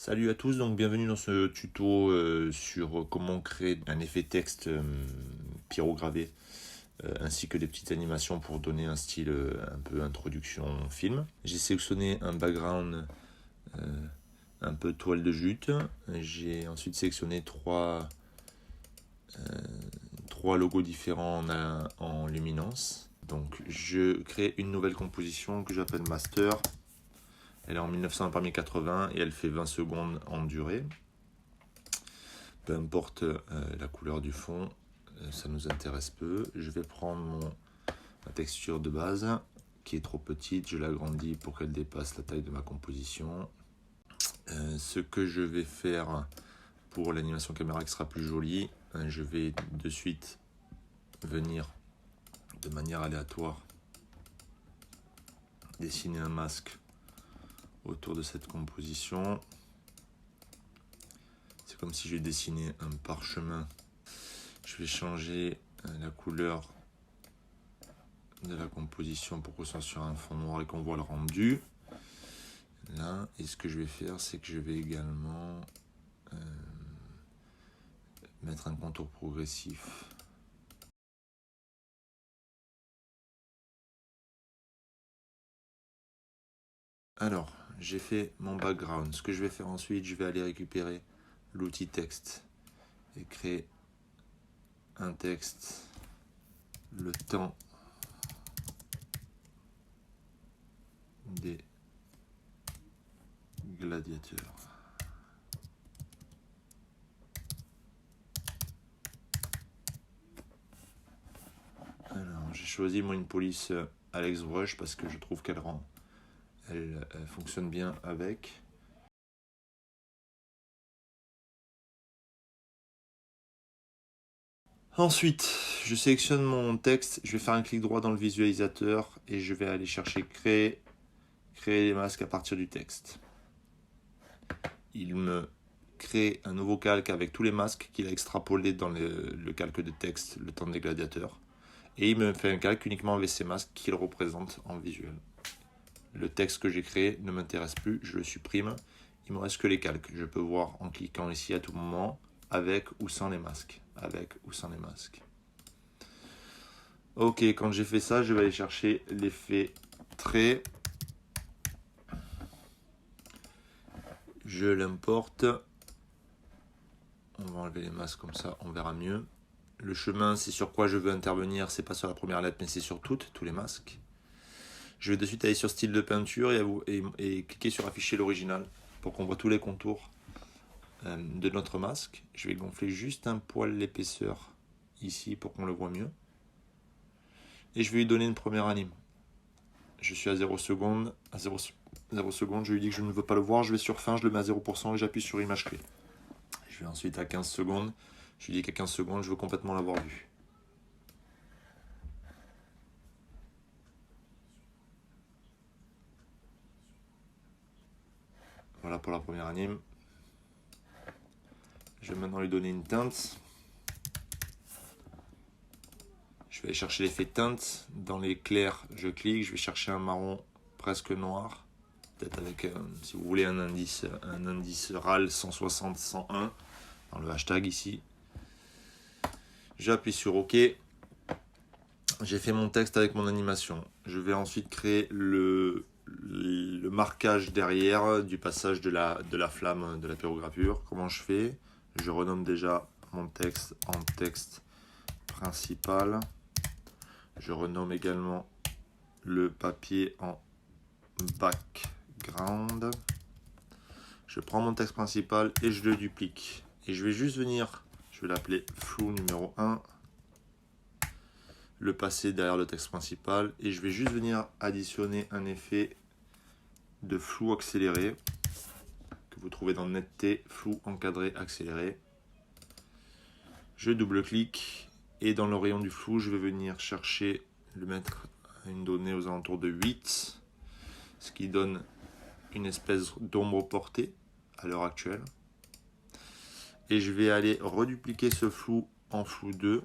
Salut à tous, donc bienvenue dans ce tuto sur comment créer un effet texte pyrogravé ainsi que des petites animations pour donner un style un peu introduction film. J'ai sélectionné un background un peu toile de jute. J'ai ensuite sélectionné trois logos différents en luminance. Donc je crée une nouvelle composition que j'appelle Master. Elle est en 1900 par 1080 et elle fait 20 secondes en durée. Peu importe la couleur du fond, ça nous intéresse peu. Je vais prendre ma texture de base qui est trop petite, je l'agrandis pour qu'elle dépasse la taille de ma composition. Ce que je vais faire pour l'animation caméra qui sera plus jolie, je vais de suite venir de manière aléatoire dessiner un masque autour de cette composition. C'est comme si je dessinais un parchemin. Je vais changer la couleur de la composition pour que ce soit sur un fond noir et qu'on voit le rendu. Là, et ce que je vais faire, c'est que je vais également mettre un contour progressif. Alors, j'ai fait mon background. Ce que je vais faire ensuite, je vais aller récupérer l'outil texte et créer un texte, le temps des gladiateurs. Alors, j'ai choisi moi une police Alex Brush parce que je trouve qu'elle fonctionne bien avec. Ensuite, je sélectionne mon texte, je vais faire un clic droit dans le visualisateur et je vais aller chercher créer les masques à partir du texte. Il me crée un nouveau calque avec tous les masques qu'il a extrapolés dans le calque de texte, le temps des gladiateurs. Et il me fait un calque uniquement avec ces masques qu'il représente en visuel. Le texte que j'ai créé ne m'intéresse plus, je le supprime. Il me reste que les calques. Je peux voir en cliquant ici à tout moment, avec ou sans les masques. Avec ou sans les masques. Ok, quand j'ai fait ça, je vais aller chercher l'effet trait. Je l'importe. On va enlever les masques comme ça, on verra mieux. Le chemin, c'est sur quoi je veux intervenir, c'est pas sur la première lettre, mais c'est sur tous les masques. Je vais de suite aller sur style de peinture et cliquer sur afficher l'original pour qu'on voit tous les contours de notre masque. Je vais gonfler juste un poil l'épaisseur ici pour qu'on le voit mieux. Et je vais lui donner une première anime. Je suis à 0 secondes. À 0 secondes, je lui dis que je ne veux pas le voir. Je vais sur fin, je le mets à 0% et j'appuie sur image clé. Je vais ensuite à 15 secondes. Je lui dis qu'à 15 secondes, je veux complètement l'avoir vu. Voilà pour la première anime. Je vais maintenant lui donner une teinte. Je vais aller chercher l'effet teinte. Dans les clairs, je clique. Je vais chercher un marron presque noir. Peut-être avec, si vous voulez, un indice RAL 160-101 dans le hashtag ici. J'appuie sur OK. J'ai fait mon texte avec mon animation. Je vais ensuite créer le marquage derrière du passage de la flamme de la pyrogravure. Comment je fais? Je renomme déjà mon texte en texte principal. Je renomme également le papier en background. Je prends mon texte principal et je le duplique. Et je vais juste venir, je vais l'appeler flou numéro 1. Le passer derrière le texte principal et je vais juste venir additionner un effet de flou accéléré que vous trouvez dans netteté, flou encadré accéléré. Je double-clique et dans le rayon du flou, je vais venir chercher le mettre à une donnée aux alentours de 8, ce qui donne une espèce d'ombre portée à l'heure actuelle. Et je vais aller redupliquer ce flou en flou 2,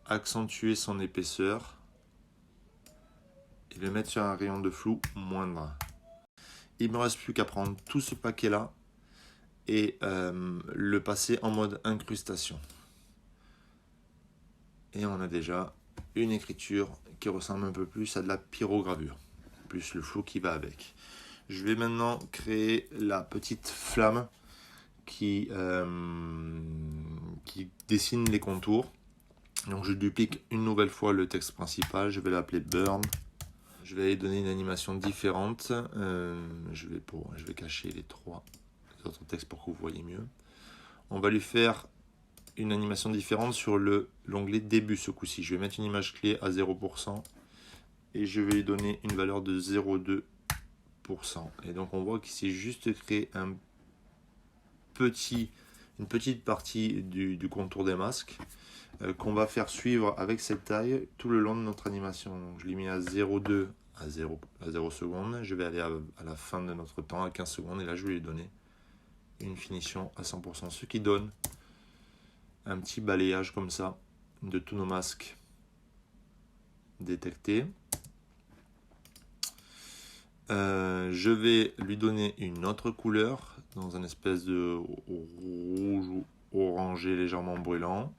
accentuer son épaisseur et le mettre sur un rayon de flou moindre. Il me reste plus qu'à prendre tout ce paquet là et le passer en mode incrustation. Et on a déjà une écriture qui ressemble un peu plus à de la pyrogravure, plus le flou qui va avec. Je vais maintenant créer la petite flamme qui dessine les contours. Donc je duplique une nouvelle fois le texte principal, je vais l'appeler Burn. Je vais donner une animation différente. Je vais cacher les trois autres textes pour que vous voyez mieux. On va lui faire une animation différente sur l'onglet début ce coup-ci. Je vais mettre une image clé à 0% et je vais lui donner une valeur de 0,2%. Et donc on voit qu'il s'est juste créé une petite partie du contour des masques qu'on va faire suivre avec cette taille tout le long de notre animation. Donc je l'ai mis à 0,2 à 0 secondes. Je vais aller à la fin de notre temps à 15 secondes et là je vais lui donner une finition à 100%, ce qui donne un petit balayage comme ça de tous nos masques détectés. Je vais lui donner une autre couleur dans un espèce de rouge ou orangé légèrement brûlant.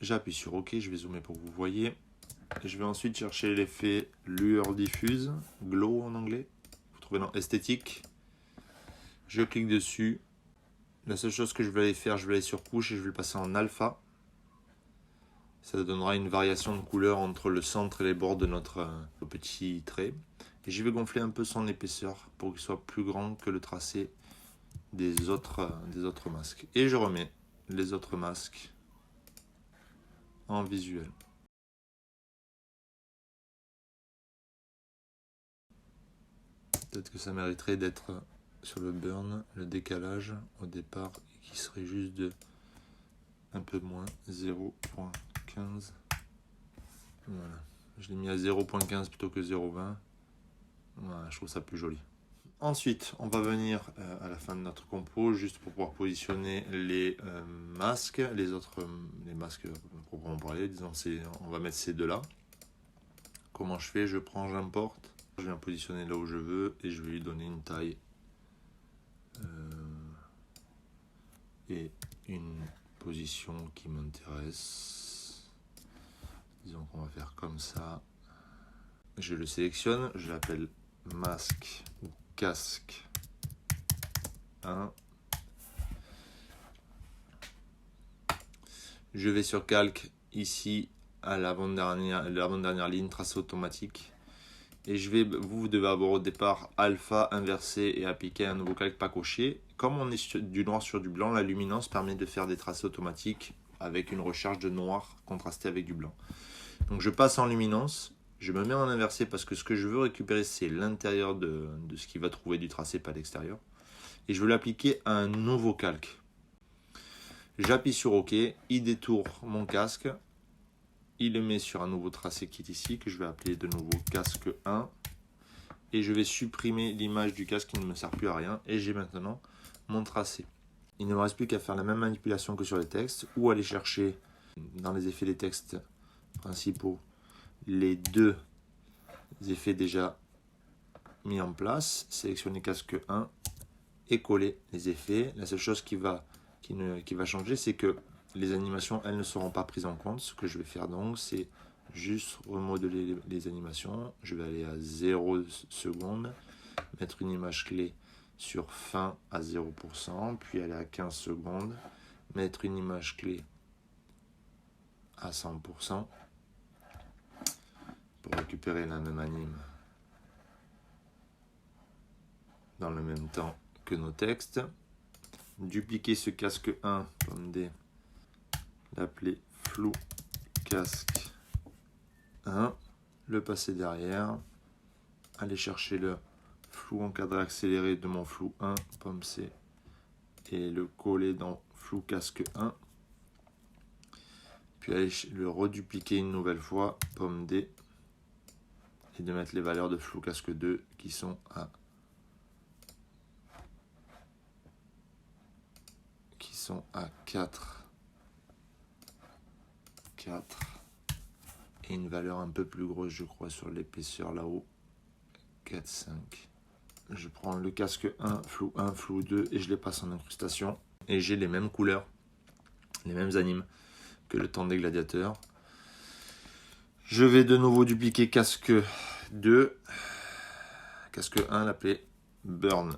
J'appuie sur OK, je vais zoomer pour que vous voyez. Je vais ensuite chercher l'effet lueur diffuse, glow en anglais. Vous trouvez dans esthétique. Je clique dessus. La seule chose que je vais aller faire, je vais aller sur couche et je vais le passer en alpha. Ça donnera une variation de couleur entre le centre et les bords de notre petit trait. Et je vais gonfler un peu son épaisseur pour qu'il soit plus grand que le tracé des autres masques. Et je remets les autres masques en visuel. Peut-être que ça mériterait d'être sur le burn, le décalage au départ, qui serait juste de un peu moins 0.15. Voilà. Je l'ai mis à 0.15 plutôt que 0.20. Voilà, je trouve ça plus joli. Ensuite, on va venir à la fin de notre compo, juste pour pouvoir positionner les masques, les masques proprement parler, disons, on va mettre ces deux-là. Comment je fais? Je prends, j'importe, je viens positionner là où je veux et je vais lui donner une taille et une position qui m'intéresse. Disons qu'on va faire comme ça. Je le sélectionne, je l'appelle masque ou casque 1. Je vais sur calque ici à l'avant-dernière ligne tracé automatique et vous devez avoir au départ alpha inversé et appliquer un nouveau calque pas coché. Comme on est du noir sur du blanc, la luminance permet de faire des tracés automatiques avec une recherche de noir contrasté avec du blanc. Donc je passe en luminance, je me mets en inversé parce que ce que je veux récupérer c'est l'intérieur de ce qui va trouver du tracé, pas l'extérieur. Et je veux l'appliquer à un nouveau calque. J'appuie sur OK, il détourne mon casque, il le met sur un nouveau tracé qui est ici, que je vais appeler de nouveau casque 1. Et je vais supprimer l'image du casque qui ne me sert plus à rien. Et j'ai maintenant mon tracé. Il ne me reste plus qu'à faire la même manipulation que sur les textes, ou aller chercher dans les effets des textes principaux les deux effets déjà mis en place, sélectionner casque 1 et coller les effets. La seule chose qui va changer, c'est que les animations, elles ne seront pas prises en compte. Ce que je vais faire donc, c'est juste remodeler les animations. Je vais aller à 0 secondes, mettre une image clé sur fin à 0%, puis aller à 15 secondes, mettre une image clé à 100% pour récupérer la même anime dans le même temps que nos textes. Dupliquer ce casque 1 comme D, l'appeler flou casque 1, le passer derrière, aller chercher le flou encadré accéléré de mon flou 1, pomme C, et le coller dans flou casque 1, puis aller le redupliquer une nouvelle fois, pomme D, et de mettre les valeurs de flou casque 2 qui sont à 4 et une valeur un peu plus grosse je crois sur l'épaisseur là-haut, 4, 5, Je prends le casque 1, flou 2 et je les passe en incrustation. Et j'ai les mêmes couleurs, les mêmes animes que le temps des gladiateurs. Je vais de nouveau dupliquer casque 2. Casque 1, l'appeler Burn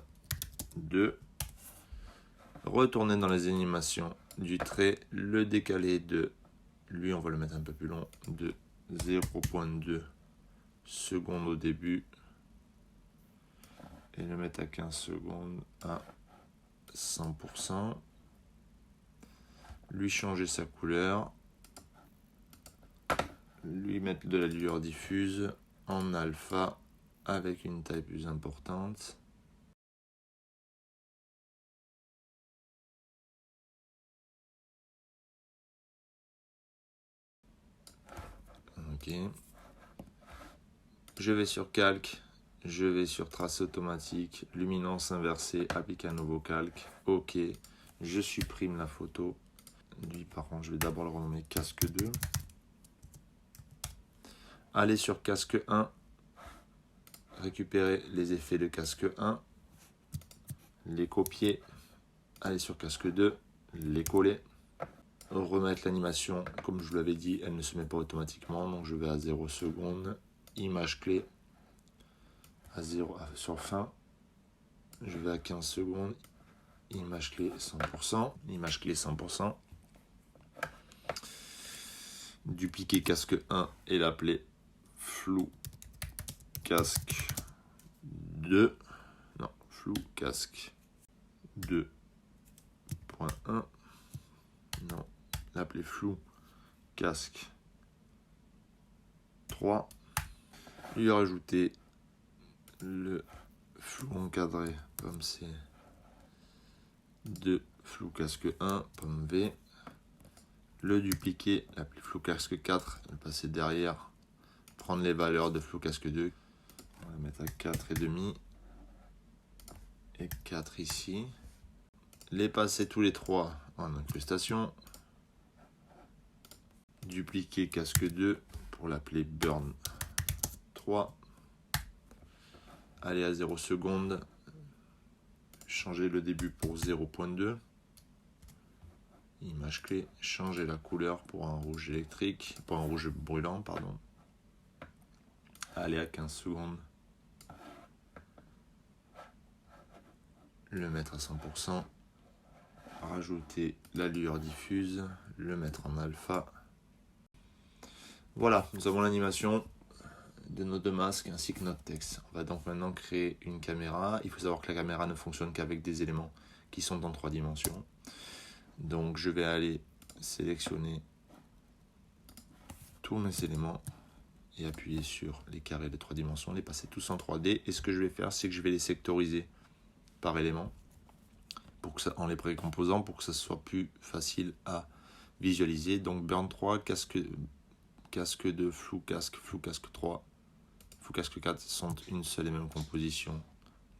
2. Retourner dans les animations du trait, le décaler de, lui on va le mettre un peu plus long, de 0.2 secondes au début. Et le mettre à 15 secondes à 100%. Lui changer sa couleur. Lui mettre de la lueur diffuse en alpha avec une taille plus importante. Ok. Je vais sur calque. Je vais sur tracé automatique, luminance inversée, appliquer un nouveau calque. Ok. Je supprime la photo. Lui par contre je vais d'abord le renommer casque 2. Aller sur casque 1. Récupérer les effets de casque 1. Les copier. Aller sur casque 2. Les coller. Remettre l'animation, comme je vous l'avais dit, elle ne se met pas automatiquement. Donc je vais à 0 secondes. Image clé. À 0 sur fin. Je vais à 15 secondes. Image clé 100%. Image clé 100%. Dupliquer casque 1 et l'appeler flou casque 2. Non, flou casque 2.1. Non, l'appeler flou casque 3. Lui rajouter le flou encadré comme c'est 2 flou casque 1 pomme V. Le dupliquer, l'appeler flou casque 4, le passer derrière, prendre les valeurs de flou casque 2, on va mettre à 4,5 et 4 ici, les passer tous les trois en incrustation, dupliquer casque 2 pour l'appeler burn 3, aller à 0 secondes, changer le début pour 0.2, image clé, changer la couleur pour un rouge électrique, pour un rouge brûlant, pardon. Aller à 15 secondes. Le mettre à 100%. Rajouter la lueur diffuse. Le mettre en alpha. Voilà, nous avons l'animation de nos deux masques ainsi que notre texte. On va donc maintenant créer une caméra. Il faut savoir que la caméra ne fonctionne qu'avec des éléments qui sont en 3 dimensions. Donc je vais aller sélectionner tous mes éléments et appuyer sur les carrés de 3 dimensions, les passer tous en 3D. Et ce que je vais faire, c'est que je vais les sectoriser par élément pour que ça, en les précomposant pour que ça soit plus facile à visualiser. Donc burn 3, casque 2, flou casque 3, flou casque 4 sont une seule et même composition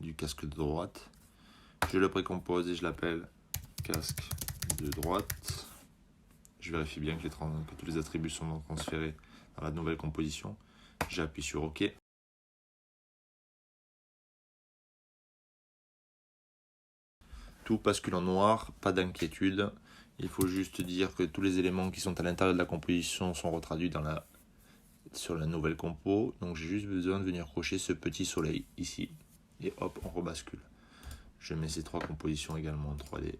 du casque de droite. Je le précompose et je l'appelle casque de droite. Je vérifie bien que tous les attributs sont transférés dans la nouvelle composition. J'appuie sur OK. Tout bascule en noir, pas d'inquiétude. Il faut juste dire que tous les éléments qui sont à l'intérieur de la composition sont retraduits sur la nouvelle compo. Donc j'ai juste besoin de venir cocher ce petit soleil ici. Et hop, on rebascule. Je mets ces 3 compositions également en 3D.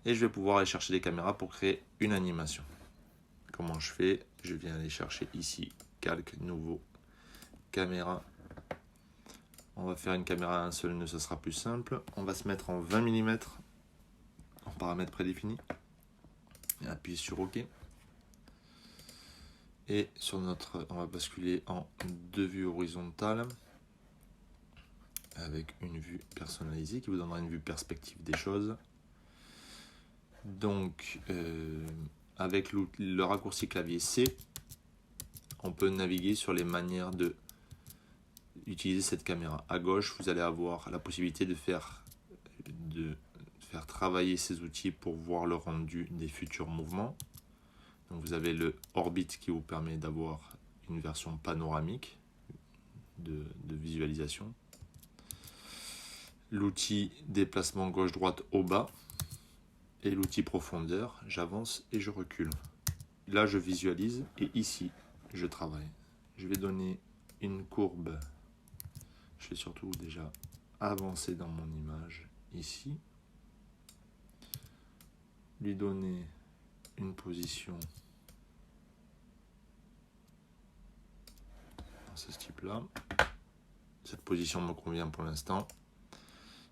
Et je vais pouvoir aller chercher des caméras pour créer une animation. Comment je fais? Je viens aller chercher ici, calque, nouveau, caméra. On va faire une caméra à un seul nœud, ça sera plus simple. On va se mettre en 20 mm en paramètres prédéfinis. Et appuyer sur OK. Et on va basculer en 2 vues horizontales avec une vue personnalisée qui vous donnera une vue perspective des choses. Donc, avec le raccourci clavier C, on peut naviguer sur les manières d'utiliser cette caméra. À gauche, vous allez avoir la possibilité de faire travailler ces outils pour voir le rendu des futurs mouvements. Donc, vous avez le Orbit qui vous permet d'avoir une version panoramique de visualisation. l'outil déplacement gauche-droite au bas et l'outil profondeur, j'avance et je recule. Là, je visualise et ici, je travaille. Je vais donner une courbe. Je vais surtout déjà avancer dans mon image ici. Lui donner une position dans ce type-là. Cette position me convient pour l'instant.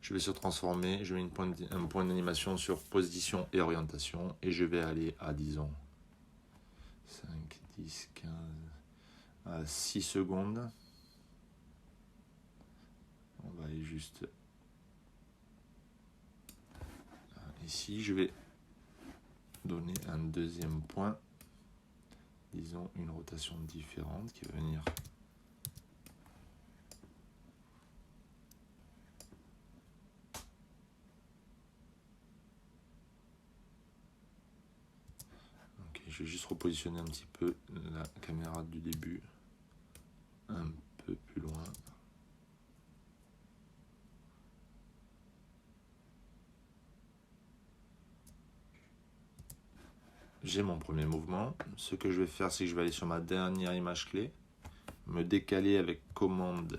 Je vais se transformer, je mets un point d'animation sur position et orientation et je vais aller à, disons, 5, 10, 15, à 6 secondes. On va aller juste ici. Je vais donner un deuxième point, disons une rotation différente qui va venir je vais juste repositionner un petit peu la caméra du début un peu plus loin. J'ai mon premier mouvement. Ce que je vais faire, c'est que je vais aller sur ma dernière image clé, me décaler avec commande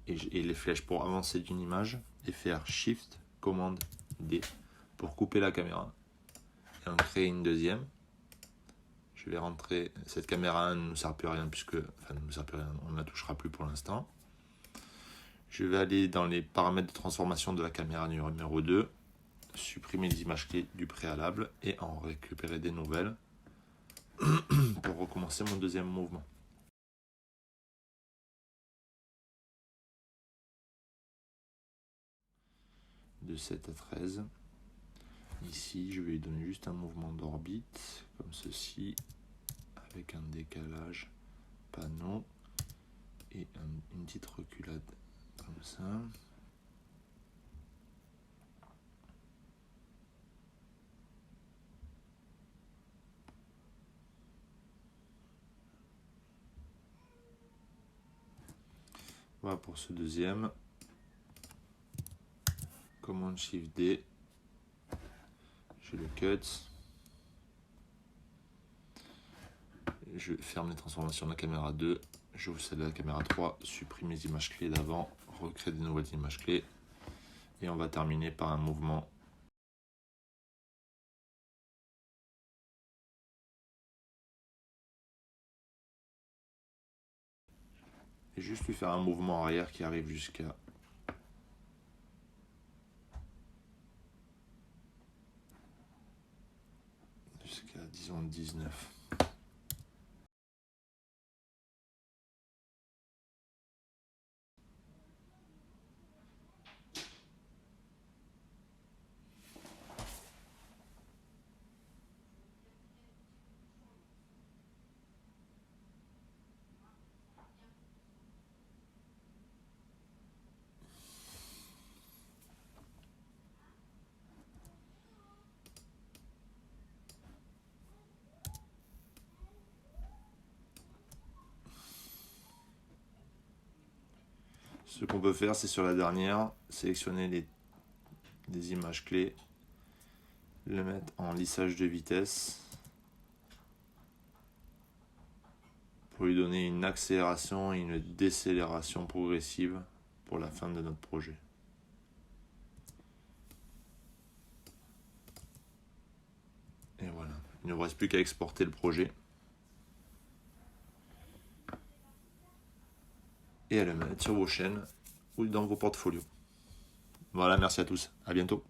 et les flèches pour avancer d'une image et faire Shift, commande D pour couper la caméra. Et en créer une deuxième. Je vais rentrer, cette caméra 1 ne nous sert plus à rien puisque, enfin ne nous sert plus à rien, on ne la touchera plus pour l'instant. Je vais aller dans les paramètres de transformation de la caméra numéro 2, supprimer les images clés du préalable et en récupérer des nouvelles pour recommencer mon deuxième mouvement. De 7 à 13. Ici, je vais lui donner juste un mouvement d'orbite, comme ceci, avec un décalage panneau et une petite reculade, comme ça. Voilà pour ce deuxième. Commande Shift D. Je le cut. Je ferme les transformations de la caméra 2. J'ouvre celle de la caméra 3. Supprime les images clés d'avant. Recrée des nouvelles images clés. Et on va terminer par un mouvement. Et juste lui faire un mouvement arrière qui arrive jusqu'à disons 19. Ce qu'on peut faire, c'est sur la dernière, sélectionner les images clés, le mettre en lissage de vitesse pour lui donner une accélération et une décélération progressive pour la fin de notre projet. Et voilà, il ne vous reste plus qu'à exporter le projet et à le mettre sur vos chaînes ou dans vos portfolios. Voilà, merci à tous, à bientôt.